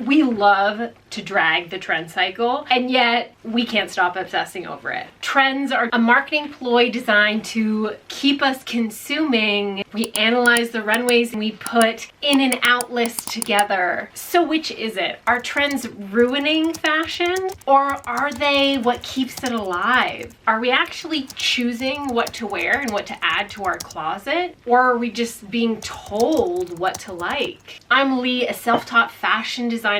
We love to drag the trend cycle, and yet we can't stop obsessing over it. Trends are a marketing ploy designed to keep us consuming. We analyze the runways and we put in and out lists together. So which is it? Are trends ruining fashion, or are they what keeps it alive? Are we actually choosing what to wear and what to add to our closet, or are we just being told what to like? I'm Leigh, a self-taught fashion designer,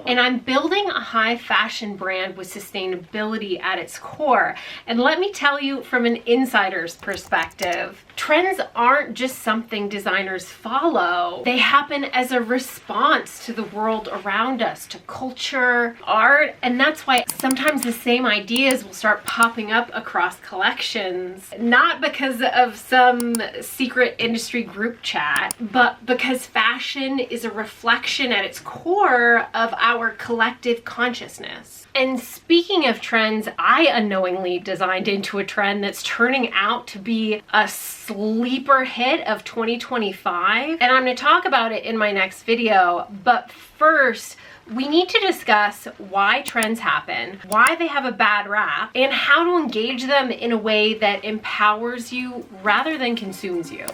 and I'm building a high fashion brand with sustainability at its core. And let me tell you from an insider's perspective, trends aren't just something designers follow. They happen as a response to the world around us, to culture, art, and that's why sometimes the same ideas will start popping up across collections, not because of some secret industry group chat, but because fashion is a reflection at its core of our collective consciousness. And speaking of trends, I unknowingly designed into a trend that's turning out to be a sleeper hit of 2025. And I'm going to talk about it in my next video. But first, we need to discuss why trends happen, why they have a bad rap, and how to engage them in a way that empowers you rather than consumes you.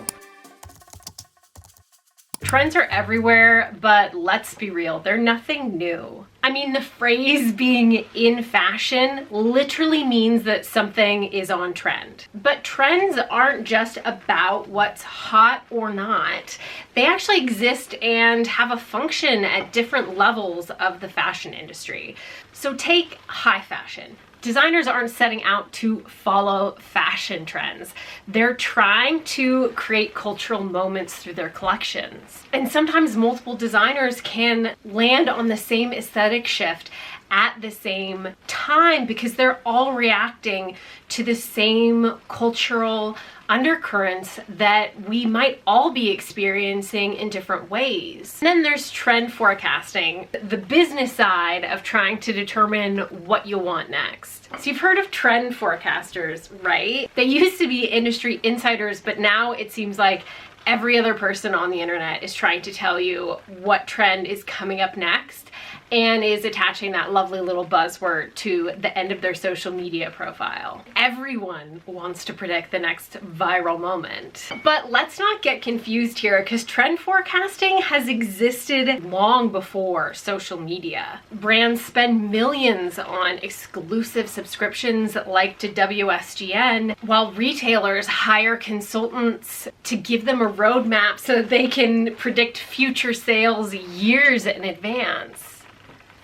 Trends are everywhere, but let's be real, they're nothing new. I mean, the phrase being in fashion literally means that something is on trend. But trends aren't just about what's hot or not. They actually exist and have a function at different levels of the fashion industry. So take high fashion. Designers aren't setting out to follow fashion trends. They're trying to create cultural moments through their collections. And sometimes multiple designers can land on the same aesthetic shift at the same time because they're all reacting to the same cultural undercurrents that we might all be experiencing in different ways. And then there's trend forecasting, the business side of trying to determine what you want next. So you've heard of trend forecasters, right? They used to be industry insiders, but now it seems like every other person on the internet is trying to tell you what trend is coming up next and is attaching that lovely little buzzword to the end of their social media profile. Everyone wants to predict the next viral moment. But let's not get confused here, because trend forecasting has existed long before social media. Brands spend millions on exclusive subscriptions like to WSGN, while retailers hire consultants to give them a roadmap so they can predict future sales years in advance.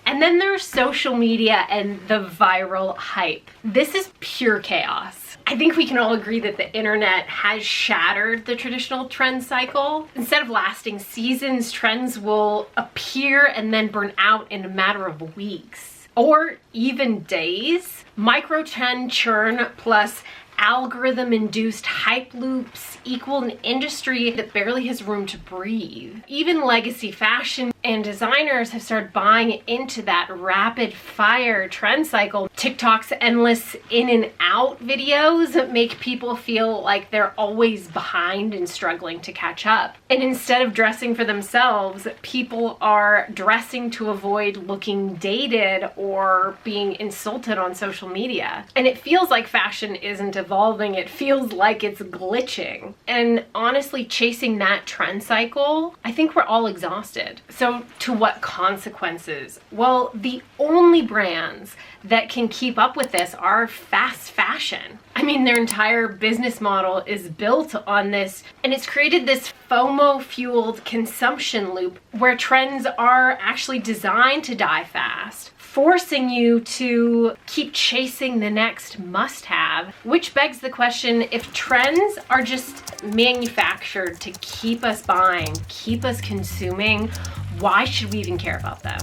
And then there's social media and the viral hype. This is pure chaos. I think we can all agree that the internet has shattered the traditional trend cycle. Instead of lasting seasons, trends will appear and then burn out in a matter of weeks or even days. Micro trend churn plus algorithm-induced hype loops equal an industry that barely has room to breathe. Even legacy fashion and designers have started buying into that rapid-fire trend cycle. TikTok's endless in and out videos make people feel like they're always behind and struggling to catch up. And instead of dressing for themselves, people are dressing to avoid looking dated or being insulted on social media. And it feels like fashion isn't evolving, it feels like it's glitching. And honestly, chasing that trend cycle, I think we're all exhausted. So to what consequences? Well, the only brands that can keep up with this are fast fashion. I mean, their entire business model is built on this, and it's created this FOMO-fueled consumption loop where trends are actually designed to die fast, forcing you to keep chasing the next must-have, which begs the question, if trends are just manufactured to keep us buying, keep us consuming, why should we even care about them?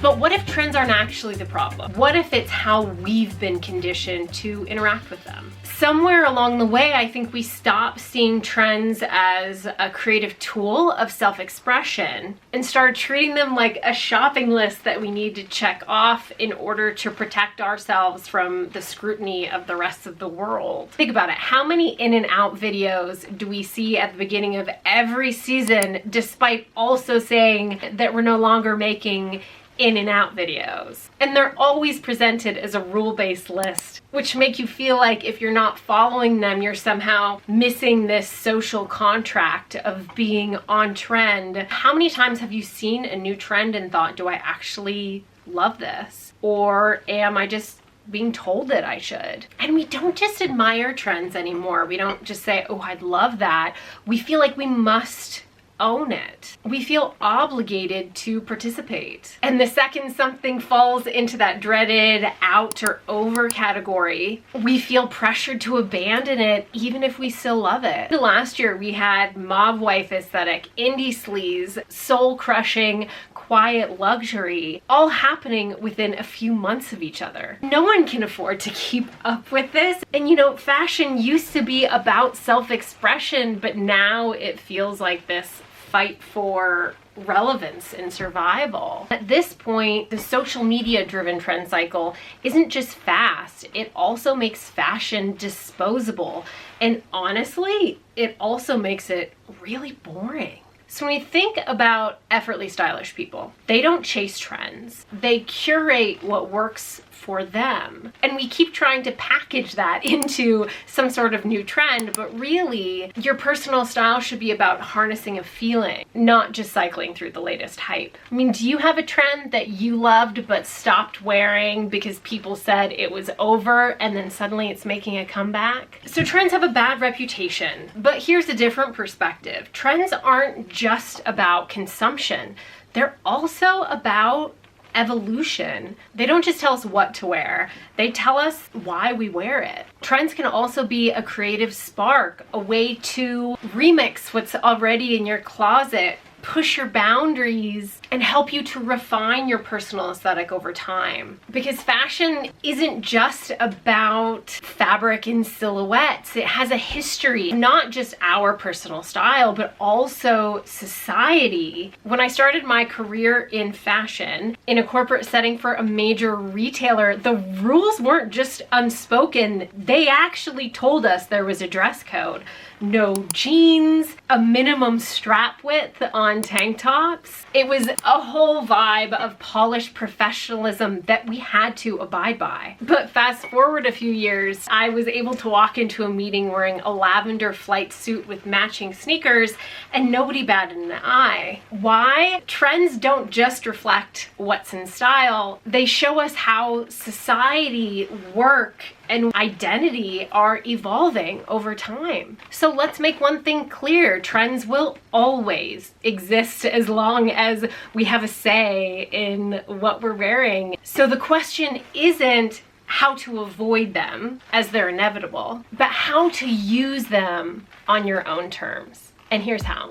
But what if trends aren't actually the problem? What if it's how we've been conditioned to interact with them? Somewhere along the way, I think we stopped seeing trends as a creative tool of self-expression and started treating them like a shopping list that we need to check off in order to protect ourselves from the scrutiny of the rest of the world. Think about it. How many in and out videos do we see at the beginning of every season, despite also saying that we're no longer making in and out videos? And they're always presented as a rule-based list, which make you feel like if you're not following them, you're somehow missing this social contract of being on trend. How many times have you seen a new trend and thought, do I actually love this? Or am I just being told that I should? And we don't just admire trends anymore. We don't just say, oh, I'd love that. We feel like we must own it. We feel obligated to participate. And the second something falls into that dreaded out or over category, we feel pressured to abandon it even if we still love it. Last year we had mob wife aesthetic, indie sleaze, soul crushing, quiet luxury, all happening within a few months of each other. No one can afford to keep up with this. And you know, fashion used to be about self-expression, but now it feels like this fight for relevance and survival. At this point, the social media driven trend cycle isn't just fast, it also makes fashion disposable. And honestly, it also makes it really boring. So when you think about effortlessly stylish people, they don't chase trends. They curate what works for them. And we keep trying to package that into some sort of new trend, but really your personal style should be about harnessing a feeling, not just cycling through the latest hype. I mean, do you have a trend that you loved but stopped wearing because people said it was over and then suddenly it's making a comeback? So trends have a bad reputation, but here's a different perspective. Trends aren't just about consumption. They're also about evolution. They don't just tell us what to wear, they tell us why we wear it. Trends can also be a creative spark, a way to remix what's already in your closet, push your boundaries, and help you to refine your personal aesthetic over time. Because fashion isn't just about fabric and silhouettes. It has a history, not just our personal style, but also society. When I started my career in fashion, in a corporate setting for a major retailer, the rules weren't just unspoken. They actually told us there was a dress code. No jeans, a minimum strap width on tank tops. It was a whole vibe of polished professionalism that we had to abide by. But fast forward a few years, I was able to walk into a meeting wearing a lavender flight suit with matching sneakers and nobody batted an eye. Why? Trends don't just reflect what's in style. They show us how society, work, and identity are evolving over time. So let's make one thing clear. Trends will always exist as long as we have a say in what we're wearing. So the question isn't how to avoid them as they're inevitable, but how to use them on your own terms. And here's how.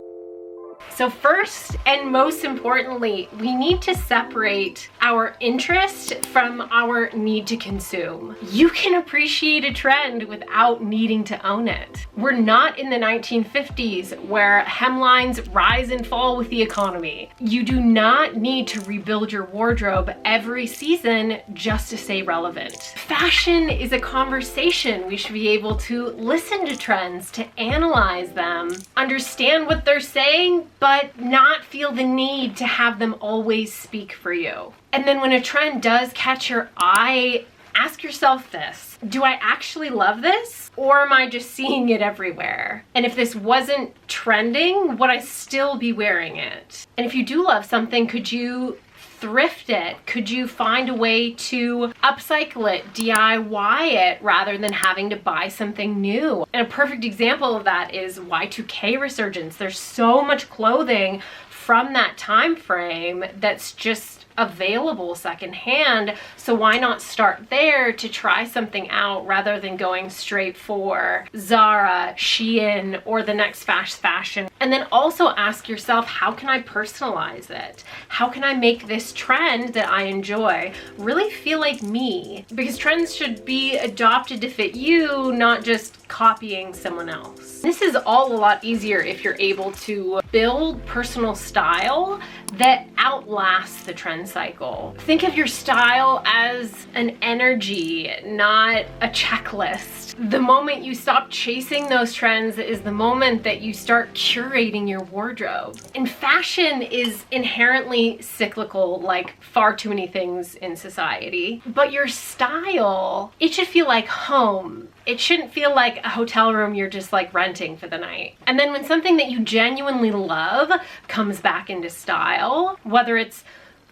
So first and most importantly, we need to separate our interest from our need to consume. You can appreciate a trend without needing to own it. We're not in the 1950s where hemlines rise and fall with the economy. You do not need to rebuild your wardrobe every season just to stay relevant. Fashion is a conversation. We should be able to listen to trends, to analyze them, understand what they're saying, but not feel the need to have them always speak for you. And then when a trend does catch your eye, ask yourself this: do I actually love this? Or am I just seeing it everywhere? And if this wasn't trending, would I still be wearing it? And if you do love something, could you thrift it? Could you find a way to upcycle it, DIY it, rather than having to buy something new? And a perfect example of that is Y2K resurgence. There's so much clothing from that time frame that's just available secondhand. So why not start there to try something out rather than going straight for Zara, Shein, or the next fast fashion? And then also ask yourself, how can I personalize it? How can I make this trend that I enjoy really feel like me? Because trends should be adopted to fit you, not just copying someone else. This is all a lot easier if you're able to build personal style that outlasts the trend cycle. Think of your style as an energy, not a checklist. The moment you stop chasing those trends is the moment that you start curating your wardrobe. And fashion is inherently cyclical, like far too many things in society. But your style, it should feel like home. It shouldn't feel like a hotel room you're just like renting for the night. And then when something that you genuinely love comes back into style, whether it's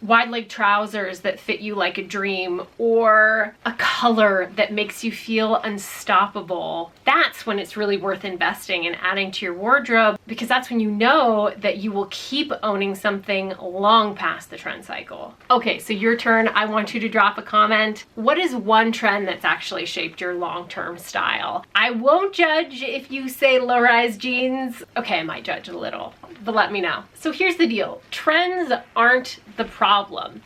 wide leg trousers that fit you like a dream or a color that makes you feel unstoppable, that's when it's really worth investing and adding to your wardrobe, because that's when you know that you will keep owning something long past the trend cycle. Okay, so your turn. I want you to drop a comment. What is one trend that's actually shaped your long-term style? I won't judge if you say low-rise jeans. Okay, I might judge a little, but let me know. So here's the deal. Trends aren't the problem.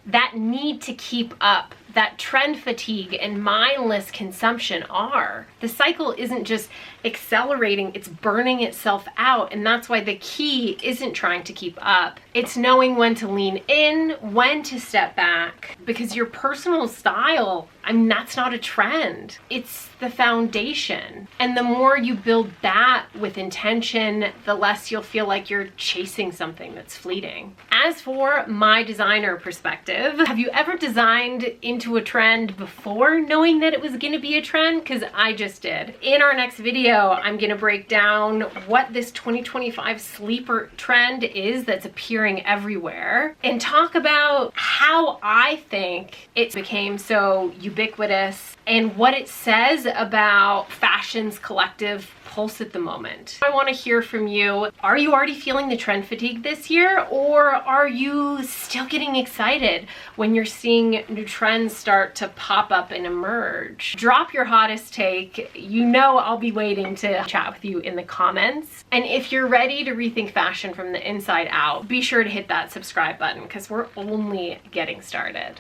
That need to keep up, that trend fatigue and mindless consumption are. The cycle isn't just accelerating, it's burning itself out. And that's why the key isn't trying to keep up. It's knowing when to lean in, when to step back, because your personal style, I mean, that's not a trend. It's the foundation. And the more you build that with intention, the less you'll feel like you're chasing something that's fleeting. As for my designer perspective, have you ever designed into a trend before knowing that it was gonna be a trend? Because I just did. In our next video, I'm gonna break down what this 2025 sleeper trend is that's appearing everywhere and talk about how I think it became so ubiquitous and what it says about fashion's collective pulse at the moment. I want to hear from you. Are you already feeling the trend fatigue this year, or are you still getting excited when you're seeing new trends start to pop up and emerge? Drop your hottest take. You know I'll be waiting to chat with you in the comments. And if you're ready to rethink fashion from the inside out, be sure to hit that subscribe button because we're only getting started.